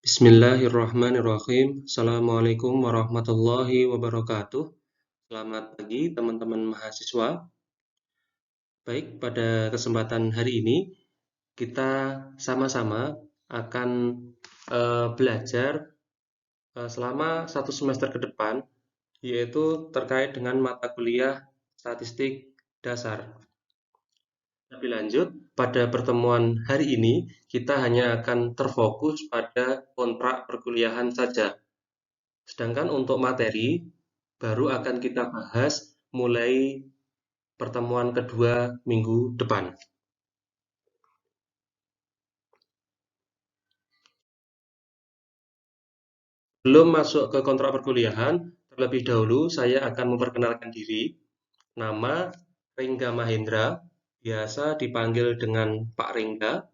Bismillahirrahmanirrahim. Assalamualaikum warahmatullahi wabarakatuh. Selamat pagi teman-teman mahasiswa. Baik, pada kesempatan hari ini kita sama-sama akan belajar selama satu semester ke depan, yaitu terkait dengan mata kuliah statistik dasar. Lebih lanjut, pada pertemuan hari ini kita hanya akan terfokus pada kontrak perkuliahan saja. Sedangkan untuk materi baru akan kita bahas mulai pertemuan kedua minggu depan. Belum masuk ke kontrak perkuliahan, terlebih dahulu saya akan memperkenalkan diri. Nama Rengga Mahendra, biasa dipanggil dengan Pak Rengga.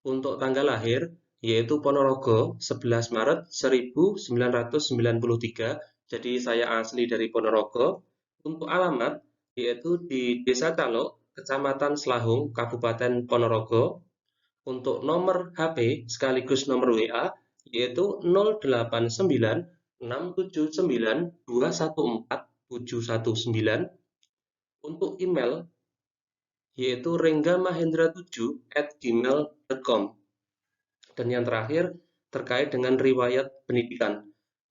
Untuk tanggal lahir, yaitu Ponorogo, 11 Maret 1993. Jadi saya asli dari Ponorogo. Untuk alamat, yaitu di Desa Calok, Kecamatan Selahung, Kabupaten Ponorogo. Untuk nomor HP sekaligus nomor WA, yaitu 089679214719. Untuk email, yaitu renggamahendra7@gmail.com. Dan yang terakhir, terkait dengan riwayat pendidikan,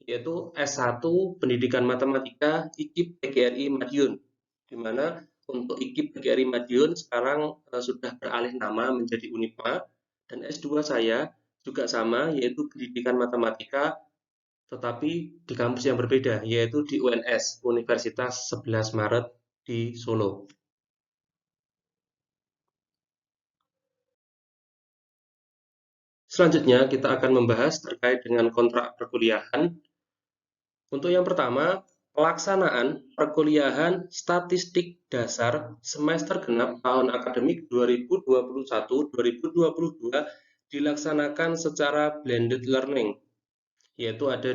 yaitu S1 Pendidikan Matematika IKIP PGRI Madiun, di mana untuk IKIP PGRI Madiun sekarang sudah beralih nama menjadi Unipma, dan S2 saya juga sama, yaitu Pendidikan Matematika, tetapi di kampus yang berbeda, yaitu di UNS, Universitas 11 Maret di Solo. Selanjutnya, kita akan membahas terkait dengan kontrak perkuliahan. Untuk yang pertama, pelaksanaan perkuliahan statistik dasar semester genap tahun akademik 2021-2022 dilaksanakan secara blended learning, yaitu ada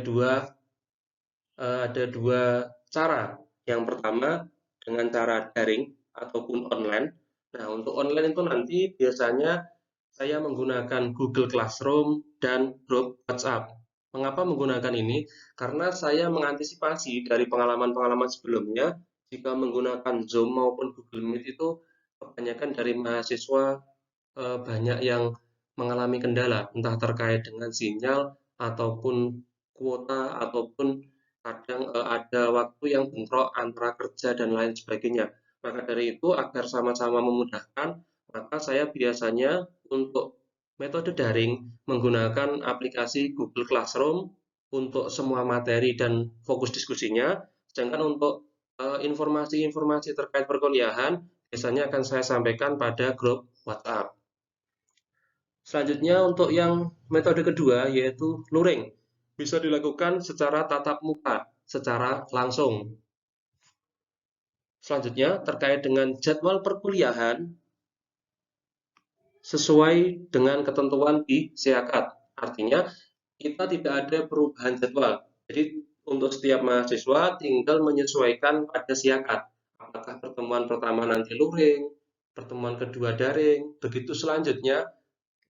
dua cara. Yang pertama dengan cara daring ataupun online. Nah, untuk online itu nanti biasanya saya menggunakan Google Classroom dan grup WhatsApp. Mengapa menggunakan ini? Karena saya mengantisipasi dari pengalaman-pengalaman sebelumnya, jika menggunakan Zoom maupun Google Meet itu kebanyakan dari mahasiswa banyak yang mengalami kendala, entah terkait dengan sinyal ataupun kuota ataupun kadang ada waktu yang bentrok antara kerja dan lain sebagainya. Maka dari itu, agar sama-sama memudahkan, maka saya biasanya untuk metode daring menggunakan aplikasi Google Classroom untuk semua materi dan fokus diskusinya, sedangkan untuk informasi-informasi terkait perkuliahan biasanya akan saya sampaikan pada grup WhatsApp. Selanjutnya untuk yang metode kedua yaitu luring. Bisa dilakukan secara tatap muka, secara langsung. Selanjutnya terkait dengan jadwal perkuliahan sesuai dengan ketentuan di SEAKAT. Artinya kita tidak ada perubahan jadwal. Jadi untuk setiap mahasiswa tinggal menyesuaikan pada SEAKAT. Apakah pertemuan pertama nanti luring, pertemuan kedua daring, begitu selanjutnya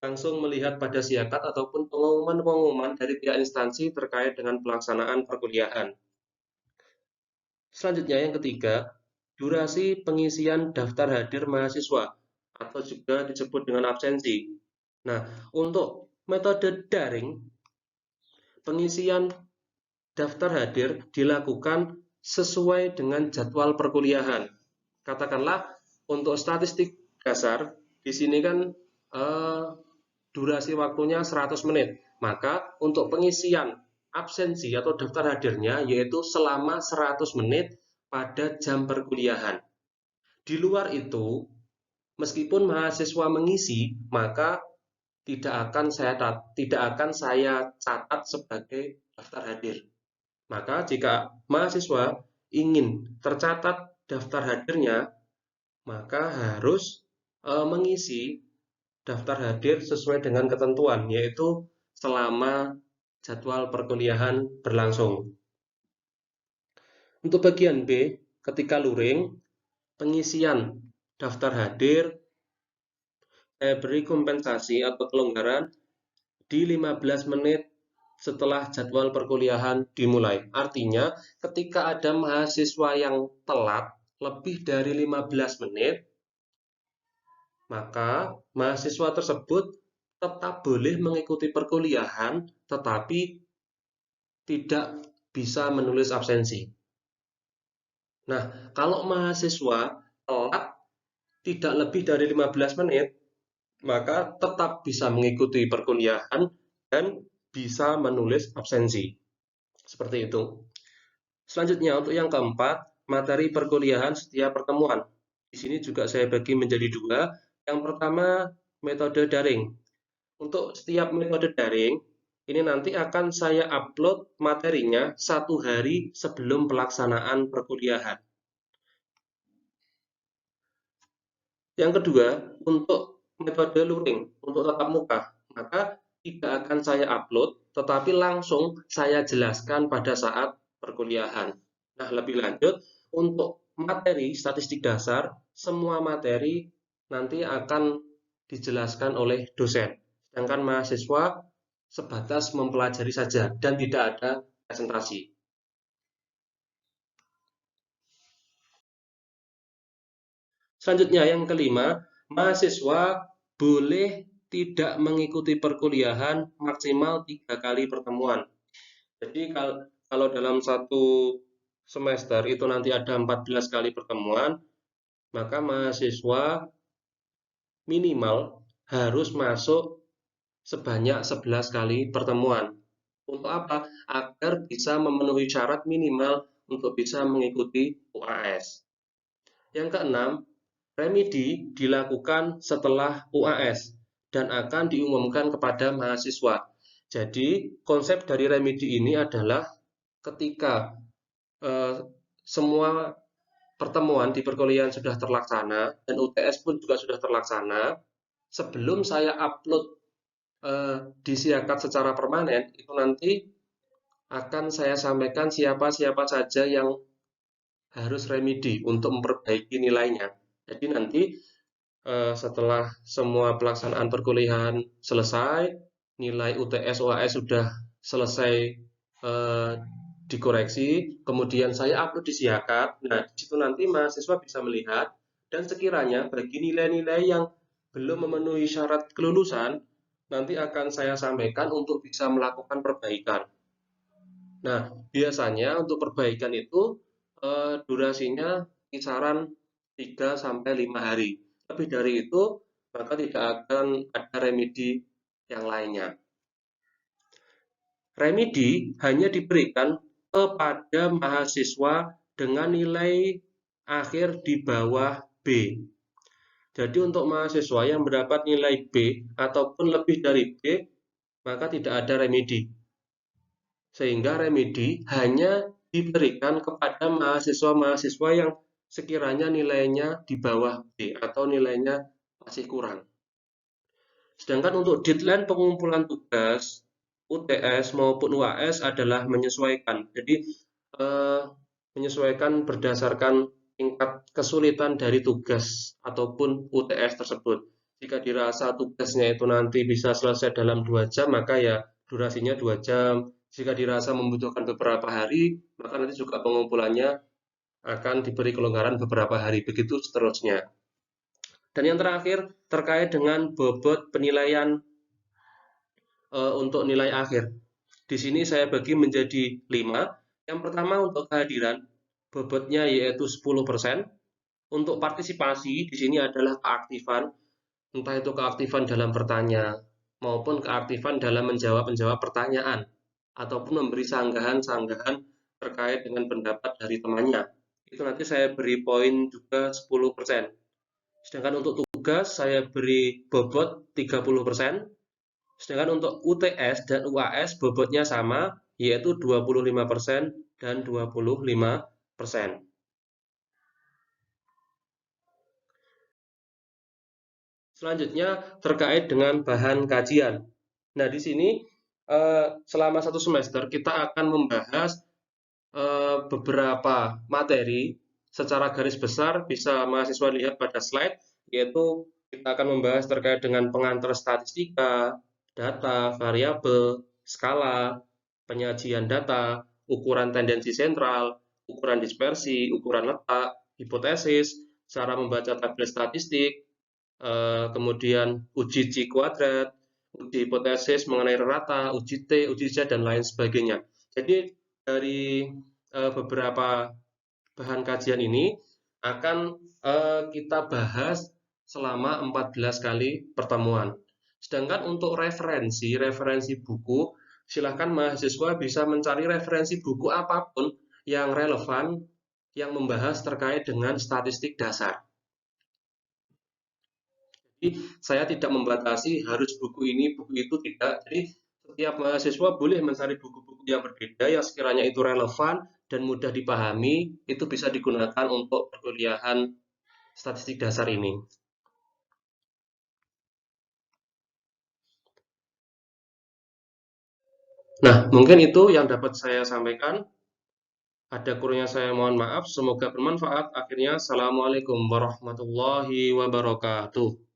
langsung melihat pada SEAKAT ataupun pengumuman-pengumuman dari pihak instansi terkait dengan pelaksanaan perkuliahan. Selanjutnya yang ketiga, durasi pengisian daftar hadir mahasiswa atau juga disebut dengan absensi. Nah, untuk metode daring, pengisian daftar hadir dilakukan sesuai dengan jadwal perkuliahan. Katakanlah untuk statistik dasar, di sini kan durasi waktunya 100 menit. Maka untuk pengisian absensi atau daftar hadirnya yaitu selama 100 menit pada jam perkuliahan. Di luar itu, meskipun mahasiswa mengisi, maka tidak akan saya catat sebagai daftar hadir. Maka jika mahasiswa ingin tercatat daftar hadirnya, maka harus mengisi daftar hadir sesuai dengan ketentuan, yaitu selama jadwal perkuliahan berlangsung. Untuk bagian B, ketika luring, pengisian daftar hadir saya beri kompensasi atau kelonggaran di 15 menit setelah jadwal perkuliahan dimulai. Artinya, ketika ada mahasiswa yang telat lebih dari 15 menit, maka mahasiswa tersebut tetap boleh mengikuti perkuliahan, tetapi tidak bisa menulis absensi. Nah, kalau mahasiswa telat tidak lebih dari 15 menit, maka tetap bisa mengikuti perkuliahan dan bisa menulis absensi. Seperti itu. Selanjutnya, untuk yang keempat, materi perkuliahan setiap pertemuan. Di sini juga saya bagi menjadi dua. Yang pertama, metode daring. Untuk setiap metode daring, ini nanti akan saya upload materinya 1 hari sebelum pelaksanaan perkuliahan. Yang kedua, untuk metode luring, untuk tatap muka, maka tidak akan saya upload, tetapi langsung saya jelaskan pada saat perkuliahan. Nah, lebih lanjut, untuk materi statistik dasar, semua materi nanti akan dijelaskan oleh dosen. Sedangkan mahasiswa sebatas mempelajari saja dan tidak ada presentasi. Selanjutnya yang kelima, mahasiswa boleh tidak mengikuti perkuliahan maksimal 3 kali pertemuan. Jadi kalau dalam satu semester itu nanti ada 14 kali pertemuan, maka mahasiswa minimal harus masuk sebanyak 11 kali pertemuan. Untuk apa? Agar bisa memenuhi syarat minimal untuk bisa mengikuti UAS. Yang keenam, remedi dilakukan setelah UAS dan akan diumumkan kepada mahasiswa. Jadi, konsep dari remedi ini adalah ketika semua pertemuan di perkuliahan sudah terlaksana dan UTS pun juga sudah terlaksana, sebelum saya upload di Siakat secara permanen, itu nanti akan saya sampaikan siapa-siapa saja yang harus remedi untuk memperbaiki nilainya. Jadi nanti setelah semua pelaksanaan perkuliahan selesai, nilai UTS UAS sudah selesai dikoreksi, kemudian saya upload di Siakat. Nah, di situ nanti mahasiswa bisa melihat dan sekiranya bagi nilai-nilai yang belum memenuhi syarat kelulusan, nanti akan saya sampaikan untuk bisa melakukan perbaikan. Nah, biasanya untuk perbaikan itu durasinya kisaran 3 sampai 5 hari. Lebih dari itu, maka tidak akan ada remedi yang lainnya. Remedi hanya diberikan kepada mahasiswa dengan nilai akhir di bawah B. Jadi untuk mahasiswa yang mendapat nilai B ataupun lebih dari B, maka tidak ada remedi. Sehingga remedi hanya diberikan kepada mahasiswa-mahasiswa yang sekiranya nilainya di bawah B atau nilainya masih kurang. Sedangkan untuk deadline pengumpulan tugas UTS maupun UAS adalah menyesuaikan. Jadi menyesuaikan berdasarkan tingkat kesulitan dari tugas ataupun UTS tersebut. Jika dirasa tugasnya itu nanti bisa selesai dalam 2 jam, maka ya durasinya 2 jam. Jika dirasa membutuhkan beberapa hari, maka nanti juga pengumpulannya akan diberi kelonggaran beberapa hari. Begitu seterusnya. Dan yang terakhir, terkait dengan bobot penilaian untuk nilai akhir. Di sini saya bagi menjadi 5. Yang pertama untuk kehadiran, bobotnya yaitu 10%. Untuk partisipasi, di sini adalah keaktifan, entah itu keaktifan dalam bertanya, maupun keaktifan dalam menjawab pertanyaan, ataupun memberi sanggahan-sanggahan terkait dengan pendapat dari temannya. Itu nanti saya beri poin juga 10%. Sedangkan untuk tugas, saya beri bobot 30%. Sedangkan untuk UTS dan UAS bobotnya sama, yaitu 25% dan 25%. Selanjutnya terkait dengan bahan kajian. Nah, di sini selama 1 semester kita akan membahas beberapa materi secara garis besar, bisa mahasiswa lihat pada slide, yaitu kita akan membahas terkait dengan pengantar statistika, data, variabel, skala, penyajian data, ukuran tendensi sentral, ukuran dispersi, ukuran letak, hipotesis, cara membaca tabel statistik, kemudian uji C kuadrat, uji hipotesis mengenai rata, uji T, uji Z, dan lain sebagainya. Jadi dari beberapa bahan kajian ini akan kita bahas selama 14 kali pertemuan. Sedangkan untuk referensi buku, silakan mahasiswa bisa mencari referensi buku apapun yang relevan yang membahas terkait dengan statistik dasar. Jadi saya tidak membatasi harus buku ini, buku itu, tidak. Jadi setiap mahasiswa boleh mencari buku-buku yang berbeda yang sekiranya itu relevan dan mudah dipahami, itu bisa digunakan untuk perkuliahan statistik dasar ini. Nah, mungkin itu yang dapat saya sampaikan. Ada kurangnya saya mohon maaf. Semoga bermanfaat. Akhirnya, Assalamualaikum warahmatullahi wabarakatuh.